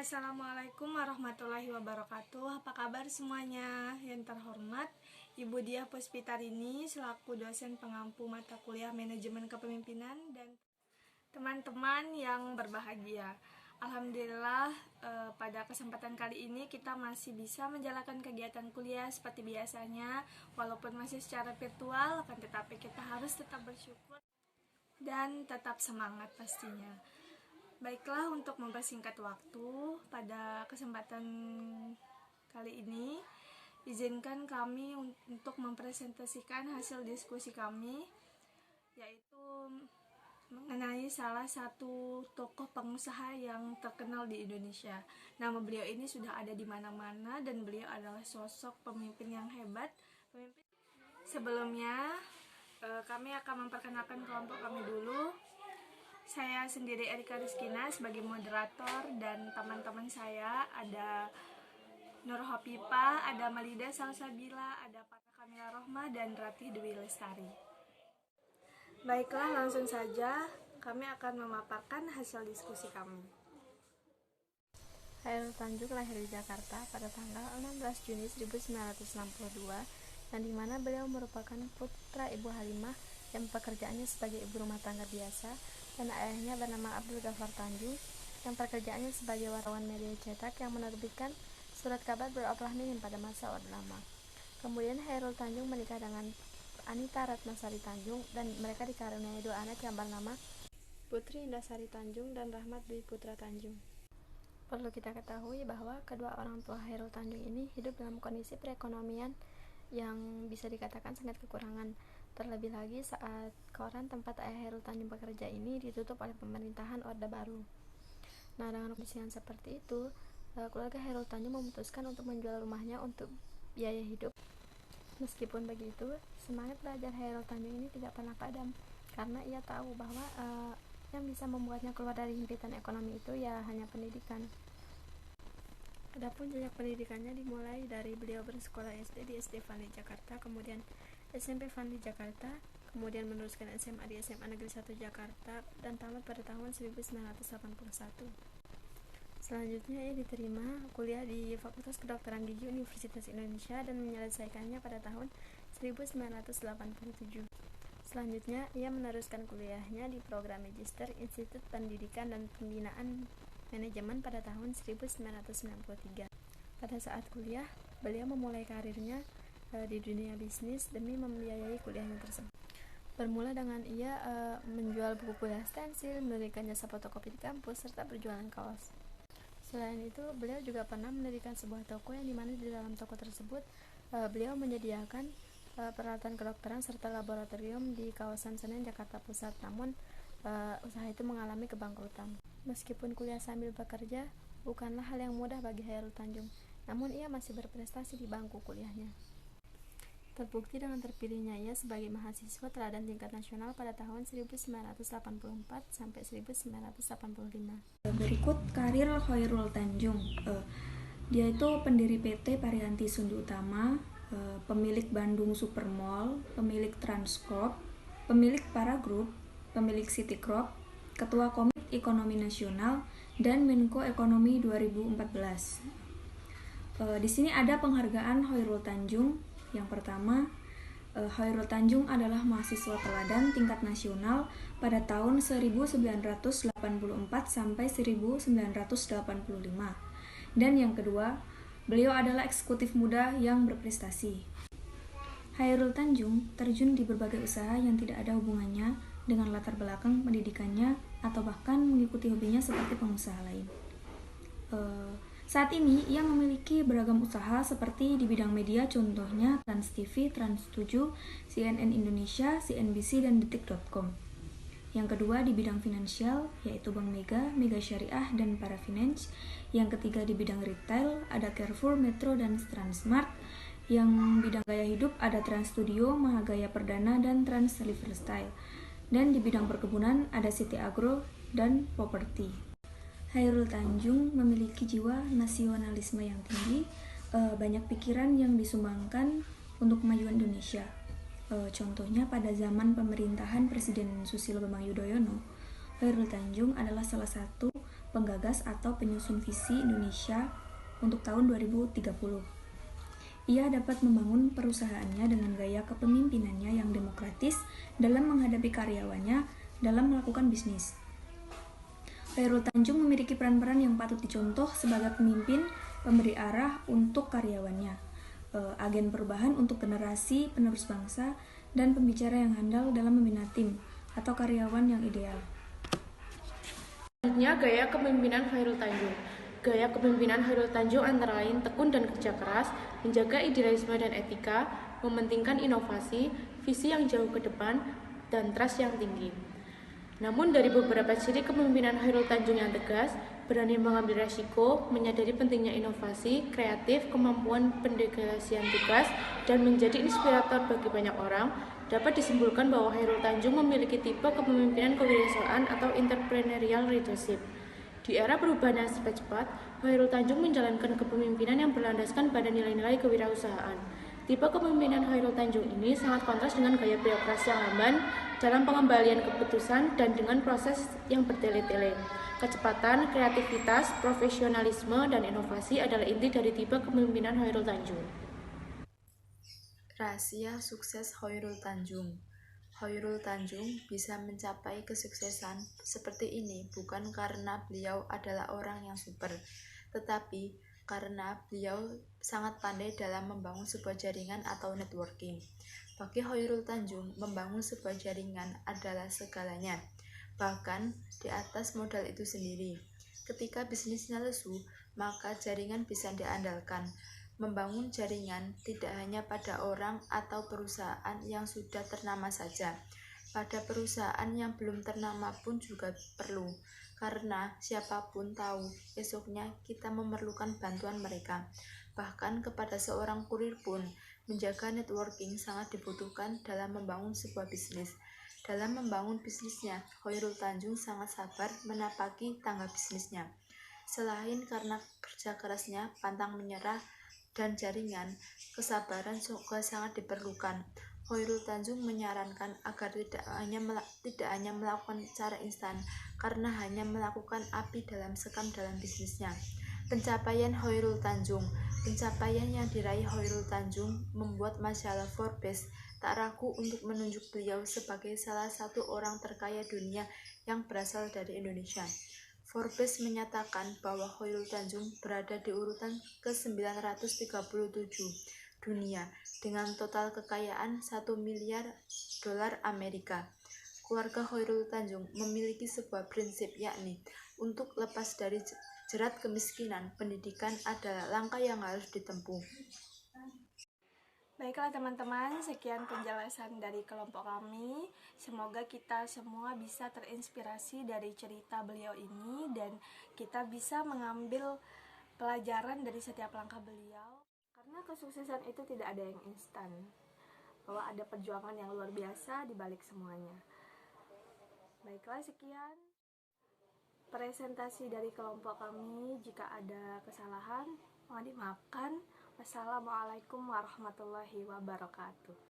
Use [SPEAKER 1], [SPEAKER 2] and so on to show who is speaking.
[SPEAKER 1] Assalamualaikum warahmatullahi wabarakatuh. Apa kabar semuanya? Yang terhormat Ibu Diah Puspitarini selaku dosen pengampu mata kuliah manajemen kepemimpinan dan teman-teman yang berbahagia. Alhamdulillah pada kesempatan kali ini kita masih bisa menjalankan kegiatan kuliah seperti biasanya, walaupun masih secara virtual, akan tetapi kita harus tetap bersyukur dan tetap semangat pastinya. Baiklah, untuk mempersingkat waktu, pada kesempatan kali ini izinkan kami untuk mempresentasikan hasil diskusi kami, yaitu mengenai salah satu tokoh pengusaha yang terkenal di Indonesia. Nama beliau ini sudah ada di mana-mana dan beliau adalah sosok pemimpin yang hebat. Sebelumnya kami akan memperkenalkan kelompok kami dulu. Saya sendiri Erika Rizkina sebagai moderator, dan teman-teman saya ada Nur Hopipa, ada Malida Salsabila, ada Farah Kamila Rohmah, dan Ratih Dwi Lestari. Baiklah, langsung saja kami akan memaparkan hasil diskusi kami.
[SPEAKER 2] Khairul Tanjung lahir di Jakarta pada tanggal 16 Juni 1962, dan di mana beliau merupakan putra Ibu Halimah yang pekerjaannya sebagai ibu rumah tangga biasa, dan ayahnya bernama Abdul Ghaffar Tanjung yang pekerjaannya sebagai wartawan media cetak yang menerbitkan surat kabar berupa minim pada masa Orde Lama. Kemudian Khairul Tanjung menikah dengan Anita Ratnasari Tanjung, dan mereka dikaruniai dua anak yang bernama Putri Indasari Tanjung dan Rahmat Dwi Putra Tanjung. Perlu kita ketahui bahwa kedua orang tua Khairul Tanjung ini hidup dalam kondisi perekonomian yang bisa dikatakan sangat kekurangan. Terlebih lagi saat koran tempat ayah Khairul Tanjung bekerja ini ditutup oleh pemerintahan Orde Baru. Nah, dengan kondisi yang seperti itu, keluarga Khairul Tanjung memutuskan untuk menjual rumahnya untuk biaya hidup. Meskipun begitu, semangat belajar Khairul Tanjung ini tidak pernah padam, karena ia tahu bahwa yang bisa membuatnya keluar dari himpitan ekonomi itu ya hanya pendidikan. Adapun jejak pendidikannya dimulai dari beliau bersekolah SD di SD Vanli Jakarta, kemudian SMP Vanli Jakarta, kemudian meneruskan SMA di SMA Negeri 1 Jakarta, dan tamat pada tahun 1981. Selanjutnya ia diterima kuliah di Fakultas Kedokteran Gigi Universitas Indonesia dan menyelesaikannya pada tahun 1987. Selanjutnya ia meneruskan kuliahnya di program Magister Institut Pendidikan dan Pembinaan Manajemen pada tahun 1993. Pada saat kuliah, beliau memulai karirnya di dunia bisnis demi membiayai kuliahnya tersebut. Bermula dengan ia menjual buku kuliah stensil, mendirikan jasa fotokopi di kampus, serta berjualan kaos. Selain itu, beliau juga pernah mendirikan sebuah toko yang dimana di dalam toko tersebut beliau menyediakan peralatan kedokteran serta laboratorium di kawasan Senen, Jakarta Pusat. Namun usaha itu mengalami kebangkrutan. Meskipun kuliah sambil bekerja bukanlah hal yang mudah bagi Khairul Tanjung, namun ia masih berprestasi di bangku kuliahnya. Terbukti dengan terpilihnya ia sebagai mahasiswa teladan tingkat nasional pada tahun 1984 sampai 1985.
[SPEAKER 3] Berikut karir Khairul Tanjung. Dia itu pendiri PT Parianti Sundu Utama, pemilik Bandung Supermall, pemilik Transcorp, pemilik Paragroup, pemilik City Corp, Ketua Komite Ekonomi Nasional, dan Menko Ekonomi 2014. Di sini ada penghargaan Khairul Tanjung. Yang pertama, Khairul Tanjung adalah mahasiswa teladan tingkat nasional pada tahun 1984 sampai 1985. Dan yang kedua, beliau adalah eksekutif muda yang berprestasi. Khairul Tanjung terjun di berbagai usaha yang tidak ada hubungannya dengan latar belakang pendidikannya atau bahkan mengikuti hobinya seperti pengusaha lain. Saat ini ia memiliki beragam usaha seperti di bidang media, contohnya Trans TV, Trans 7, CNN Indonesia, CNBC, dan Detik.com. Yang kedua di bidang finansial, yaitu Bank Mega, Mega Syariah, dan Parafinance. Yang ketiga di bidang retail, ada Carrefour, Metro, dan Transmart. Yang bidang gaya hidup ada Trans Studio, Mahagaya Perdana, dan Trans Lifestyle. Dan di bidang perkebunan ada City Agro dan Property. Khairul Tanjung memiliki jiwa nasionalisme yang tinggi, banyak pikiran yang disumbangkan untuk kemajuan Indonesia. Contohnya pada zaman pemerintahan Presiden Susilo Bambang Yudhoyono, Khairul Tanjung adalah salah satu penggagas atau penyusun visi Indonesia untuk tahun 2030. Ia dapat membangun perusahaannya dengan gaya kepemimpinannya yang demokratis dalam menghadapi karyawannya dalam melakukan bisnis. Chairul Tanjung memiliki peran-peran yang patut dicontoh sebagai pemimpin, pemberi arah untuk karyawannya, agen perubahan untuk generasi penerus bangsa, dan pembicara yang handal dalam membina tim atau karyawan yang ideal.
[SPEAKER 2] Selanjutnya, gaya kepemimpinan Chairul Tanjung. Gaya kepemimpinan Chairul Tanjung antara lain tekun dan kerja keras, menjaga idealisme dan etika, mementingkan inovasi, visi yang jauh ke depan, dan trust yang tinggi. Namun dari beberapa ciri kepemimpinan Chairul Tanjung yang tegas, berani mengambil resiko, menyadari pentingnya inovasi, kreatif, kemampuan pendelegasian tugas, dan menjadi inspirator bagi banyak orang, dapat disimpulkan bahwa Chairul Tanjung memiliki tipe kepemimpinan kewirausahaan atau entrepreneurial leadership. Di era perubahan yang serba cepat, Chairul Tanjung menjalankan kepemimpinan yang berlandaskan pada nilai-nilai kewirausahaan. Tipe kepemimpinan Chairul Tanjung ini sangat kontras dengan gaya birokrasi yang lamban dalam pengembalian keputusan dan dengan proses yang bertele-tele. Kecepatan, kreativitas, profesionalisme, dan inovasi adalah inti dari tipe kepemimpinan Chairul Tanjung.
[SPEAKER 4] Rahasia sukses Chairul Tanjung. Chairul Tanjung bisa mencapai kesuksesan seperti ini bukan karena beliau adalah orang yang super, tetapi karena beliau sangat pandai dalam membangun sebuah jaringan atau networking. Bagi Chairul Tanjung, membangun sebuah jaringan adalah segalanya, bahkan di atas modal itu sendiri. Ketika bisnisnya lesu, maka jaringan bisa diandalkan. Membangun jaringan tidak hanya pada orang atau perusahaan yang sudah ternama saja. Pada perusahaan yang belum ternama pun juga perlu, karena siapapun tahu esoknya kita memerlukan bantuan mereka. Bahkan kepada seorang kurir pun, menjaga networking sangat dibutuhkan dalam membangun sebuah bisnis. Dalam membangun bisnisnya, Chairul Tanjung sangat sabar menapaki tangga bisnisnya. Selain karena kerja kerasnya, pantang menyerah, dan jaringan, kesabaran juga sangat diperlukan. Chairul Tanjung menyarankan agar tidak hanya melakukan cara instan, karena hanya melakukan api dalam sekam dalam bisnisnya. Pencapaian Chairul Tanjung. Pencapaian yang diraih Chairul Tanjung membuat majalah Forbes tak ragu untuk menunjuk beliau sebagai salah satu orang terkaya dunia yang berasal dari Indonesia. Forbes menyatakan bahwa Chairul Tanjung berada di urutan ke-937 dunia dengan total kekayaan 1 miliar dolar Amerika. Keluarga Chairul Tanjung memiliki sebuah prinsip, yakni untuk lepas dari jerat kemiskinan, pendidikan adalah langkah yang harus ditempuh.
[SPEAKER 1] Baiklah teman-teman, sekian penjelasan dari kelompok kami. Semoga kita semua bisa terinspirasi dari cerita beliau ini dan kita bisa mengambil pelajaran dari setiap langkah beliau. Karena kesuksesan itu tidak ada yang instan, bahwa ada perjuangan yang luar biasa di balik semuanya. Baiklah, sekian presentasi dari kelompok kami. Jika ada kesalahan, mohon dimaafkan. Wassalamualaikum warahmatullahi wabarakatuh.